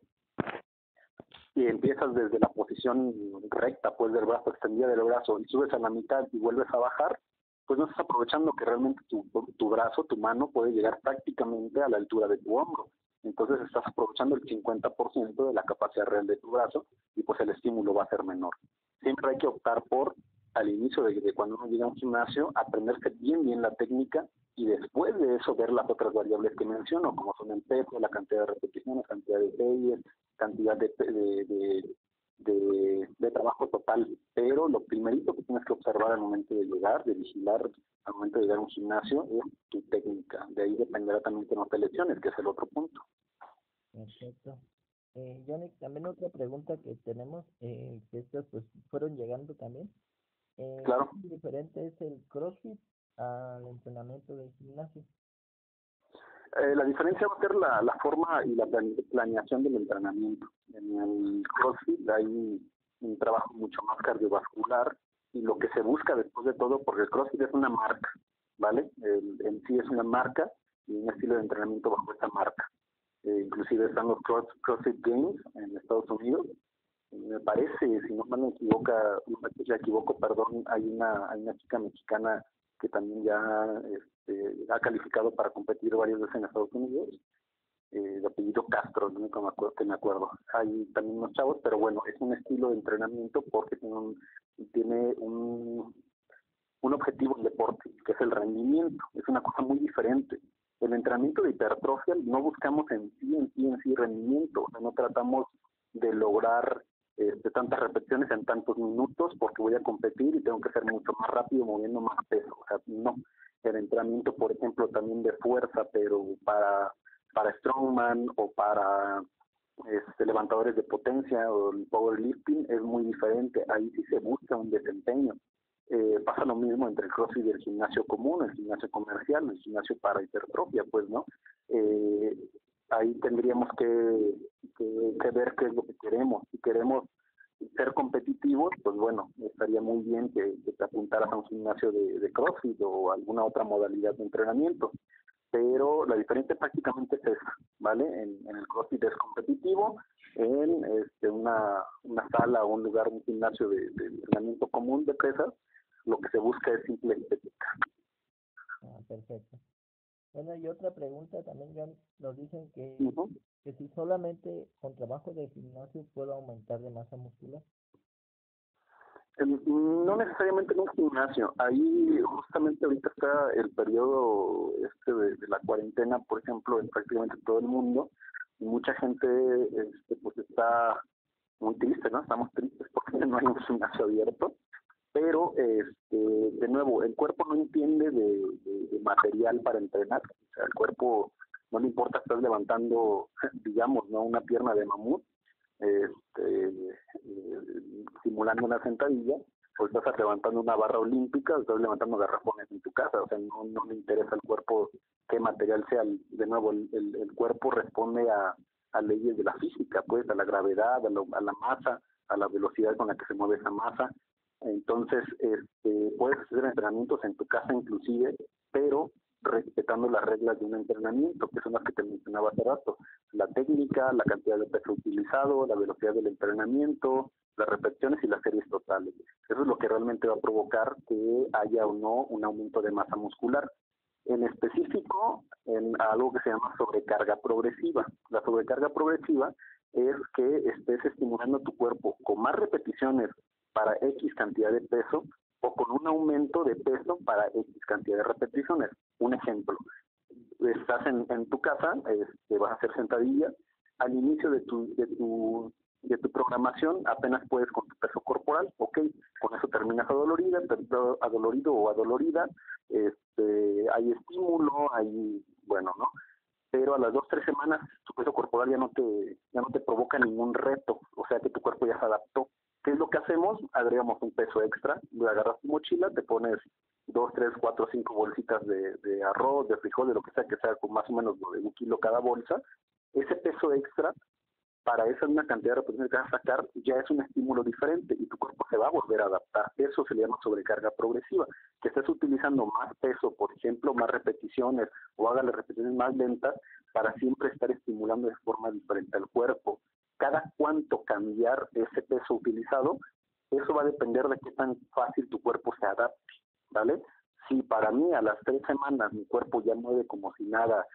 y empiezas desde la posición recta, pues del brazo, extendida del brazo, y subes a la mitad y vuelves a bajar, pues no estás aprovechando que realmente tu brazo, tu mano, puede llegar prácticamente a la altura de tu hombro. Entonces estás aprovechando el 50% de la capacidad real de tu brazo y pues el estímulo va a ser menor. Siempre hay que optar por, al inicio de cuando uno llega a un gimnasio, aprenderse bien la técnica y después de eso ver las otras variables que menciono, como son el peso, la cantidad de repeticiones, cantidad de series, cantidad de trabajo total. Pero lo primerito que tienes que observar al momento de llegar, de vigilar al momento de llegar a un gimnasio, es tu técnica. De ahí dependerá también que no te lesiones, que es el otro punto. Perfecto. Yannick, también otra pregunta que tenemos, que estas pues fueron llegando también. Claro. ¿Qué diferente es el CrossFit al entrenamiento del gimnasio? La diferencia va a ser la forma y la planeación del entrenamiento. En el CrossFit hay un trabajo mucho más cardiovascular y lo que se busca después de todo, porque el CrossFit es una marca, ¿vale? En sí es una marca y un estilo de entrenamiento bajo esa marca. Inclusive están los CrossFit Games en Estados Unidos. Me parece, si no me equivoco, perdón, hay una chica mexicana que también ya ha calificado para competir varias veces en Estados Unidos, de apellido Castro, no me acuerdo. Hay también unos chavos, pero bueno, es un estilo de entrenamiento porque tiene un objetivo el deporte, que es el rendimiento. Es una cosa muy diferente. El entrenamiento de hipertrofia no buscamos en sí rendimiento, o sea, no tratamos de lograr tantas repeticiones en tantos minutos porque voy a competir y tengo que ser mucho más rápido moviendo más peso. O sea, no. El entrenamiento, por ejemplo, también de fuerza, pero para strongman o para levantadores de potencia o el powerlifting es muy diferente. Ahí sí se busca un desempeño. Pasa lo mismo entre el CrossFit y el gimnasio común, el gimnasio comercial, el gimnasio para hipertrofia, pues, ¿no? Ahí tendríamos que ver qué es lo que queremos. Si queremos ser competitivos, pues bueno, estaría muy bien que te apuntaras a un gimnasio de CrossFit o alguna otra modalidad de entrenamiento. pero la diferencia prácticamente es esa, ¿vale? En el CrossFit es competitivo, en una sala o un lugar, un gimnasio de entrenamiento común de pesas, lo que se busca es simple estética. Perfecto. Bueno, y otra pregunta también, John, nos dicen Uh-huh. que si solamente con trabajo de gimnasio puedo aumentar de masa muscular. No necesariamente en un gimnasio. Ahí justamente ahorita está el periodo de la cuarentena, por ejemplo, en prácticamente todo el mundo. Y mucha gente pues está muy triste, ¿no? Estamos tristes porque no hay un gimnasio abierto. Pero, de nuevo, el cuerpo no entiende de material para entrenar. O sea, el cuerpo no le importa estar levantando, digamos, ¿no? Una pierna de mamut, simulando una sentadilla, o estás levantando una barra olímpica, o estás levantando garrafones en tu casa. O sea, no le interesa al cuerpo qué material sea. De nuevo, el cuerpo responde a leyes de la física, pues, a la gravedad, a la masa, a la velocidad con la que se mueve esa masa. Entonces, puedes hacer entrenamientos en tu casa inclusive, pero respetando las reglas de un entrenamiento, que son las que te mencionaba hace rato. La técnica, la cantidad de peso utilizado, la velocidad del entrenamiento, las repeticiones y las series totales. Eso es lo que realmente va a provocar que haya o no un aumento de masa muscular. En específico, en algo que se llama sobrecarga progresiva. La sobrecarga progresiva es que estés estimulando tu cuerpo con más repeticiones para X cantidad de peso o con un aumento de peso para X cantidad de repeticiones. Un ejemplo, estás en tu casa, vas a hacer sentadillas, al inicio de tu programación apenas puedes con tu peso corporal, ok, con eso terminas adolorido o adolorida, hay estímulo, bueno, ¿no? Pero a las 2 o 3 semanas tu peso corporal ya no te provoca ningún reto, o sea que tu cuerpo ya se adaptó. ¿Qué es lo que hacemos? Agregamos un peso extra, agarras tu mochila, te pones 2, 3, 4, 5 bolsitas de arroz, de frijol, de lo que sea con más o menos de 1 kilo cada bolsa. Ese peso extra, para esa una cantidad de repeticiones que vas a sacar, ya es un estímulo diferente y tu cuerpo se va a volver a adaptar. Eso se le llama sobrecarga progresiva. Que estés utilizando más peso, por ejemplo, más repeticiones, o hagas las repeticiones más lentas, para siempre estar estimulando de forma diferente al cuerpo. Cada cuánto cambiar ese peso utilizado, eso va a depender de qué tan fácil tu cuerpo se adapte, ¿vale? Si para mí a las 3 semanas mi cuerpo ya mueve como si nada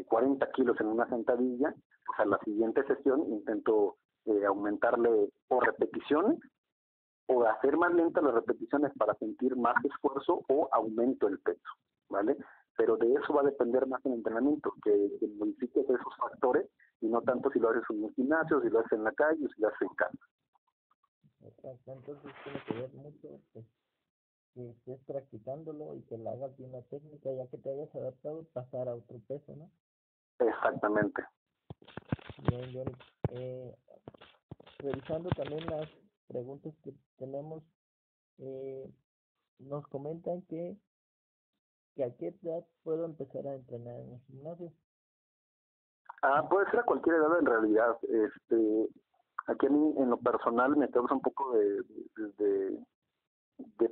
40 kilos en una sentadilla, pues a la siguiente sesión intento aumentarle o repeticiones o hacer más lentas las repeticiones para sentir más esfuerzo o aumento el peso, ¿vale? Pero de eso va a depender más el entrenamiento, que modifiques esos factores y no tanto si lo haces en un gimnasio, si lo haces en la calle o si lo haces en casa. Exacto, entonces tiene que ver mucho pues, que estés practicándolo y que lo hagas bien la técnica, ya que te hayas adaptado, pasar a otro peso, ¿no? Exactamente. Bien, bien. Revisando también las preguntas que tenemos, nos comentan que a qué edad puedo empezar a entrenar en el gimnasio. Puede ser a cualquier edad en realidad. Aquí a mí en lo personal me causa un poco de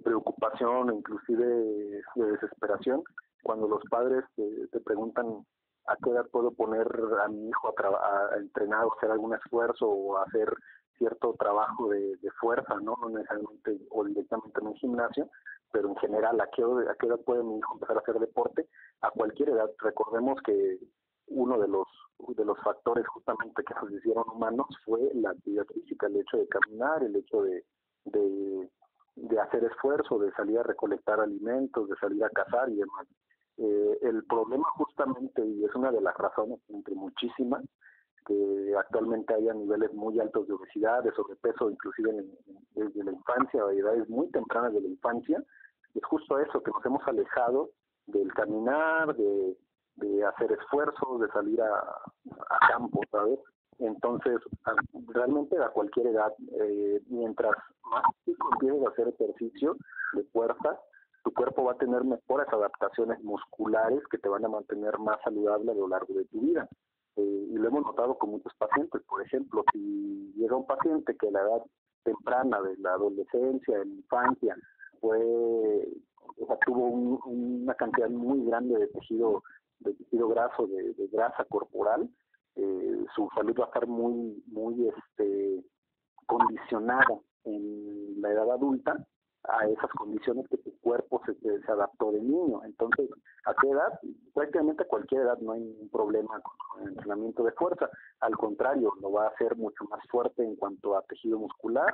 preocupación, inclusive de desesperación, cuando los padres te preguntan a qué edad puedo poner a mi hijo a entrenar o hacer algún esfuerzo o hacer cierto trabajo de fuerza, ¿no? No necesariamente o directamente en un gimnasio, pero en general, ¿a qué edad puede mi hijo empezar a hacer deporte? A cualquier edad. Recordemos que uno de los factores justamente que nos hicieron humanos fue la actividad física, el hecho de caminar, el hecho de hacer esfuerzo, de salir a recolectar alimentos, de salir a cazar y demás. El problema justamente, y es una de las razones entre muchísimas, que actualmente haya niveles muy altos de obesidad, de sobrepeso, inclusive desde la infancia, o edades muy tempranas de la infancia, es justo eso, que nos hemos alejado del caminar, de hacer esfuerzos, de salir a campo, ¿sabes? Entonces, realmente a cualquier edad, mientras más chico empieces a hacer ejercicio de fuerza, tu cuerpo va a tener mejores adaptaciones musculares que te van a mantener más saludable a lo largo de tu vida. Y lo hemos notado con muchos pacientes. Por ejemplo, si llega un paciente que a la edad temprana de la adolescencia, de la infancia, tuvo una cantidad muy grande de tejido tejido graso, de grasa corporal, su salud va a estar muy condicionada en la edad adulta a esas condiciones que tu cuerpo se adaptó de niño. Entonces, ¿a qué edad? Prácticamente a cualquier edad no hay ningún problema con el entrenamiento de fuerza. Al contrario, lo va a hacer mucho más fuerte en cuanto a tejido muscular,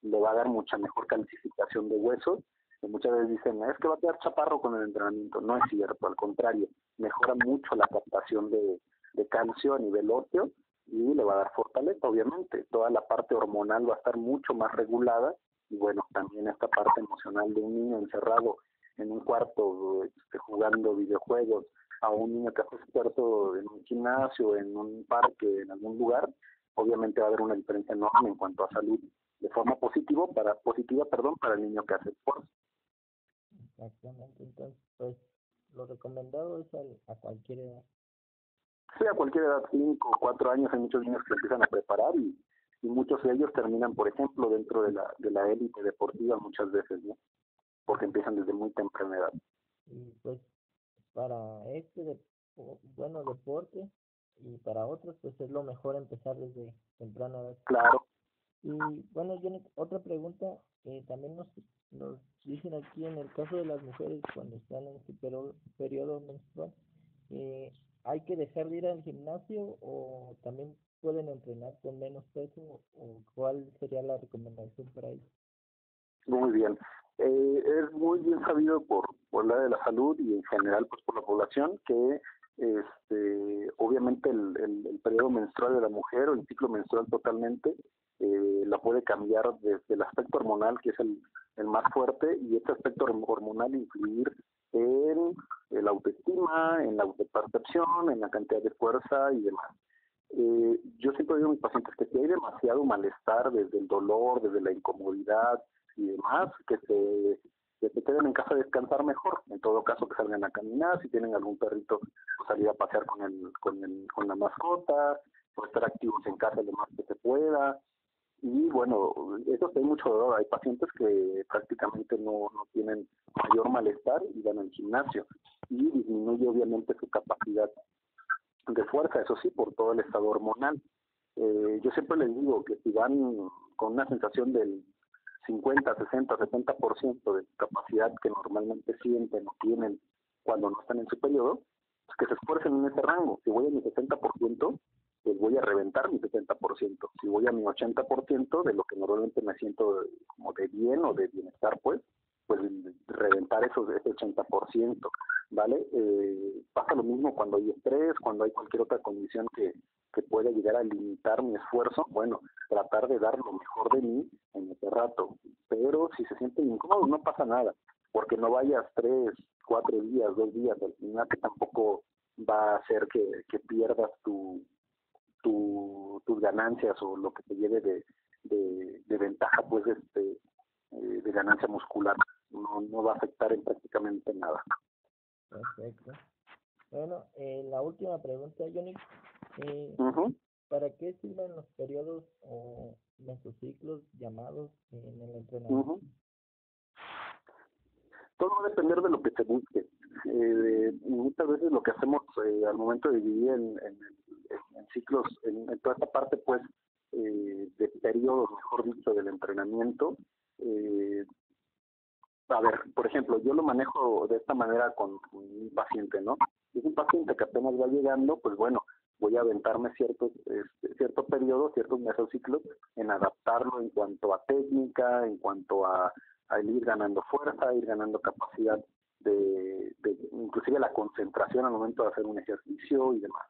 le va a dar mucha mejor calcificación de huesos. Y muchas veces dicen, es que va a quedar chaparro con el entrenamiento. No es cierto, al contrario, mejora mucho la captación de calcio a nivel óseo y le va a dar fortaleza, obviamente. Toda la parte hormonal va a estar mucho más regulada y bueno, también esta parte emocional de un niño encerrado en un cuarto jugando videojuegos a un niño que es experto en un gimnasio, en un parque, en algún lugar, obviamente va a haber una diferencia enorme en cuanto a salud de forma positiva, para el niño que hace esfuerzo. Exactamente, entonces, pues, lo recomendado es a cualquier edad. Sí, a cualquier edad, 5 o 4 años, hay muchos niños que empiezan a preparar y muchos de ellos terminan, por ejemplo, dentro de la élite deportiva muchas veces, ¿no? Porque empiezan desde muy temprana edad. Y pues, para bueno, deporte y para otros, pues es lo mejor empezar desde temprana edad. Claro. Y bueno, Jenny, otra pregunta, también nos dicen aquí en el caso de las mujeres cuando están en su periodo menstrual, ¿hay que dejar de ir al gimnasio o también pueden entrenar con menos peso o cuál sería la recomendación para ellos? Muy bien. Es muy bien sabido por la de la salud y en general pues por la población que obviamente el periodo menstrual de la mujer o el ciclo menstrual totalmente la puede cambiar desde el aspecto hormonal, que es el más fuerte, y este aspecto hormonal influir en la autoestima, en la autopercepción, en la cantidad de fuerza y demás. Yo siempre digo a mis pacientes que si hay demasiado malestar desde el dolor, desde la incomodidad y demás, que se queden en casa a descansar mejor. En todo caso, que salgan a caminar, si tienen algún perrito, pues salir a pasear con la mascota, o estar activos en casa lo más que se pueda. Y bueno, eso sí hay mucho dolor. Hay pacientes que prácticamente no tienen mayor malestar y van al gimnasio. Y disminuye obviamente su capacidad de fuerza, eso sí, por todo el estado hormonal. Yo siempre les digo que si van con una sensación del 50, 60, 70% de capacidad que normalmente sienten o tienen cuando no están en su periodo, pues que se esfuercen en ese rango. Si voy a mi 60%, pues voy a reventar mi 70%. Si voy a mi 80% de lo que normalmente me siento como de bien o de bienestar, pues reventar ese 80%, ¿vale? Pasa lo mismo cuando hay estrés, cuando hay cualquier otra condición que pueda llegar a limitar mi esfuerzo, bueno, tratar de dar lo mejor de mí en ese rato. Pero si se sienten incómodos, no pasa nada, porque no vayas 3, 4 días, 2 días al final, que tampoco va a hacer que pierdas tus ganancias o lo que te lleve de ventaja, pues, de ganancia muscular. No va a afectar en prácticamente nada. Perfecto. Bueno, la última pregunta, Johnny. ¿Para qué sirven los periodos o mesociclos llamados en el entrenamiento? Todo va a depender de lo que se busque. Muchas veces lo que hacemos al momento de dividir en ciclos, en toda esta parte, pues, de periodos, mejor dicho, del entrenamiento, a ver, por ejemplo, yo lo manejo de esta manera con un paciente, ¿no? Si es un paciente que apenas va llegando, pues bueno, voy a aventarme cierto periodo, ciertos mesociclos, en adaptarlo en cuanto a técnica, en cuanto a ir ganando fuerza, ir ganando capacidad de inclusive la concentración al momento de hacer un ejercicio y demás.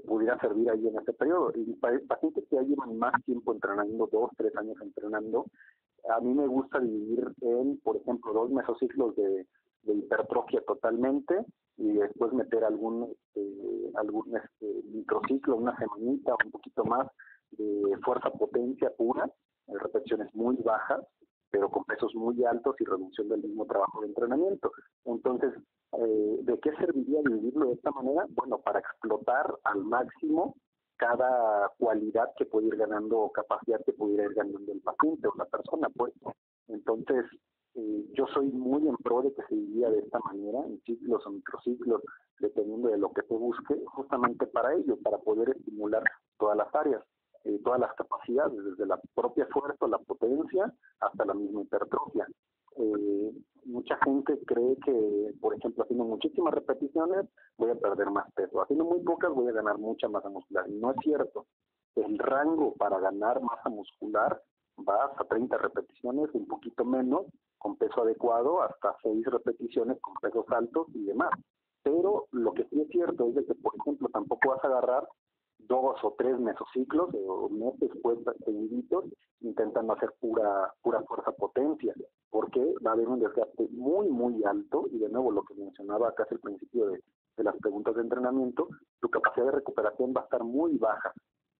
Pudiera servir ahí en este periodo. Y para pacientes que ya llevan más tiempo entrenando, 2, 3 años entrenando, a mí me gusta dividir en, por ejemplo, 2 mesociclos de hipertrofia totalmente y después meter algún microciclo, una semanita, un poquito más de fuerza potencia pura, repeticiones muy bajas, pero con pesos muy altos y reducción del mismo trabajo de entrenamiento. Entonces, ¿de qué serviría dividirlo de esta manera? Bueno, para explotar al máximo cada cualidad que puede ir ganando o capacidad que pudiera ir ganando el paciente o la persona, pues. Entonces, Yo soy muy en pro de que se vivía de esta manera, en ciclos o microciclos, dependiendo de lo que se busque, justamente para ello, para poder estimular todas las áreas, todas las capacidades, desde la propia fuerza, la potencia, hasta la misma hipertrofia. Mucha gente cree que, por ejemplo, haciendo muchísimas repeticiones voy a perder más peso, haciendo muy pocas voy a ganar mucha masa muscular. Y no es cierto. El rango para ganar masa muscular va hasta 30 repeticiones, un poquito menos, con peso adecuado, hasta 6 repeticiones con pesos altos y demás. Pero lo que sí es cierto es de que, por ejemplo, tampoco vas a agarrar 2 o 3 mesociclos o meses pues seguiditos intentando hacer pura fuerza potencia, porque va a haber un desgaste muy muy alto. Y de nuevo lo que mencionaba casi al principio de las preguntas de entrenamiento, tu capacidad de recuperación va a estar muy baja,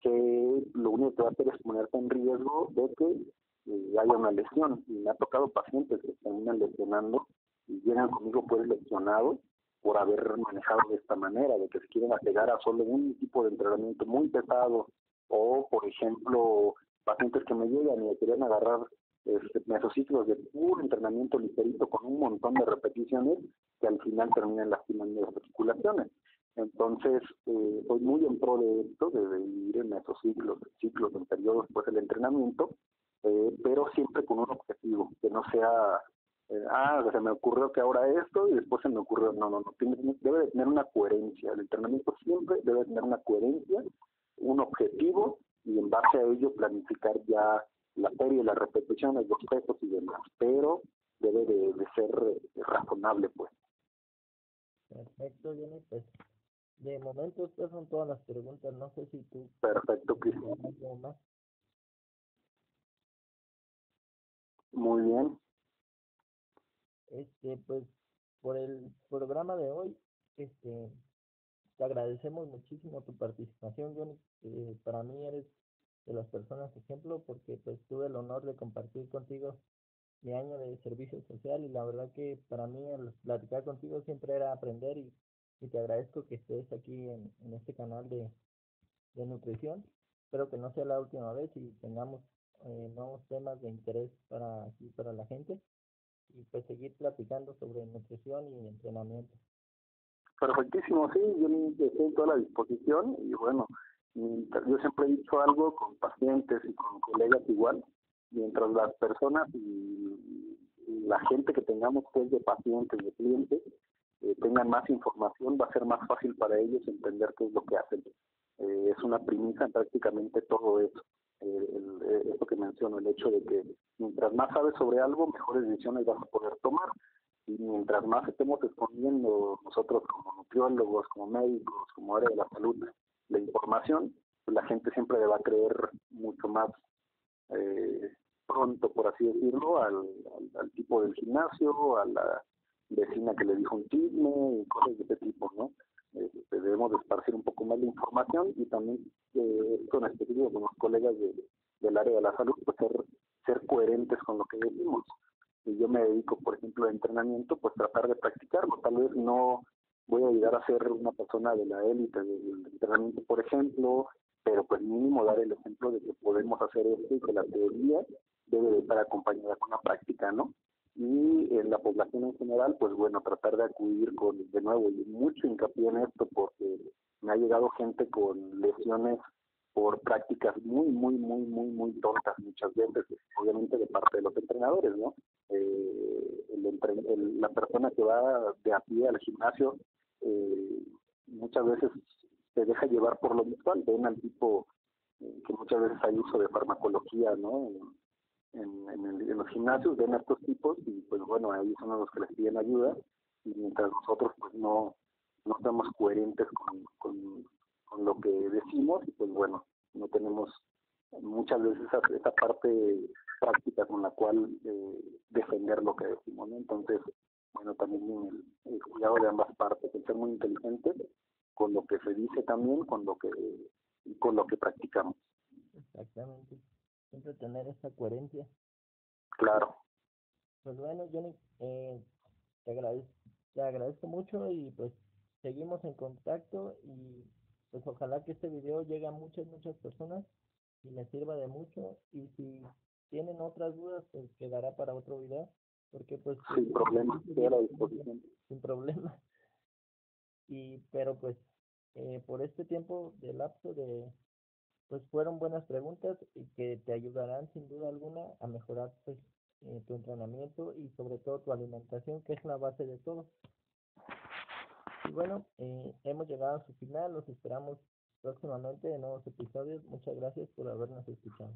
que lo único que va a hacer es ponerte en riesgo de que haya una lesión. Y me ha tocado pacientes que terminan lesionando y llegan conmigo pues lesionados por haber manejado de esta manera, de que se quieren apegar a solo un tipo de entrenamiento muy pesado, o por ejemplo pacientes que me llegan y me querían agarrar mesociclos de puro entrenamiento ligerito con un montón de repeticiones que al final terminan lastimando las articulaciones. Entonces, soy muy en pro de esto, de dividir en mesociclos, ciclos, en periodos pues el entrenamiento, pero siempre con un objetivo, que no sea se me ocurrió que ahora esto y después se me ocurrió, no, debe de tener una coherencia. El entrenamiento siempre debe tener una coherencia, un objetivo, y en base a ello planificar ya la serie, las repeticiones, los pesos y demás, pero debe de ser razonable pues. Perfecto, Jenny, pues de momento estas son todas las preguntas, no sé si tú... Perfecto, Cristian. Muy bien. Pues por el programa de hoy, te agradecemos muchísimo tu participación, Johnny. Para mí eres de las personas ejemplo porque pues tuve el honor de compartir contigo mi año de servicio social y la verdad que para mí el platicar contigo siempre era aprender y te agradezco que estés aquí en este canal de nutrición. Espero que no sea la última vez y tengamos nuevos temas de interés para aquí, para la gente y pues seguir platicando sobre nutrición y entrenamiento. Perfectísimo, sí, yo estoy en toda la disposición y bueno, yo siempre he dicho algo con pacientes y con colegas igual, mientras las personas y la gente que tengamos pues de pacientes, de clientes, tengan más información, va a ser más fácil para ellos entender qué es lo que hacen. Es una premisa en prácticamente todo eso, esto que menciono, el hecho de que mientras más sabes sobre algo, mejores decisiones vas a poder tomar. Y mientras más estemos escondiendo nosotros como nutriólogos, como médicos, como área de la salud, la información, pues la gente siempre le va a creer mucho más pronto, por así decirlo, al tipo del gimnasio, a la vecina que le dijo un chisme y cosas de ese tipo, ¿no? Debemos de esparcir un poco más la información y también con específico con los colegas del área de la salud, pues ser coherentes con lo que decimos. Si yo me dedico, por ejemplo, a entrenamiento, pues tratar de practicarlo. Tal vez no voy a llegar a ser una persona de la élite del entrenamiento, por ejemplo, pero pues mínimo dar el ejemplo de que podemos hacer esto y que la teoría debe de estar acompañada con la práctica, ¿no? Y en la población en general, pues bueno, tratar de acudir con, de nuevo, y mucho hincapié en esto porque me ha llegado gente con lesiones por prácticas muy tontas muchas veces, obviamente de parte de los entrenadores, ¿no? La persona que va de a pie al gimnasio muchas veces se deja llevar por lo visual, ven al tipo que muchas veces hay uso de farmacología, ¿no? En los gimnasios ven a estos tipos y pues bueno, ahí son los que les piden ayuda y mientras nosotros pues no somos coherentes con lo que decimos y pues bueno, no tenemos muchas veces esa parte práctica con la cual defender lo que decimos, ¿no? Entonces, bueno, también el cuidado de ambas partes, el ser muy inteligentes con lo que se dice también, con lo que practicamos. Exactamente. Siempre tener esa coherencia. Claro. Pues bueno, Johnny, te agradezco, te agradezco mucho y pues seguimos en contacto y pues ojalá que este video llegue a muchas personas y les sirva de mucho y si tienen otras dudas pues quedará para otro video porque pues Sin problema, estoy a la disposición. sin problema. Pero pues por este tiempo de lapso pues fueron buenas preguntas y que te ayudarán sin duda alguna a mejorar pues tu entrenamiento y sobre todo tu alimentación, que es la base de todo. Y bueno, hemos llegado a su final, los esperamos próximamente en nuevos episodios. Muchas gracias por habernos escuchado.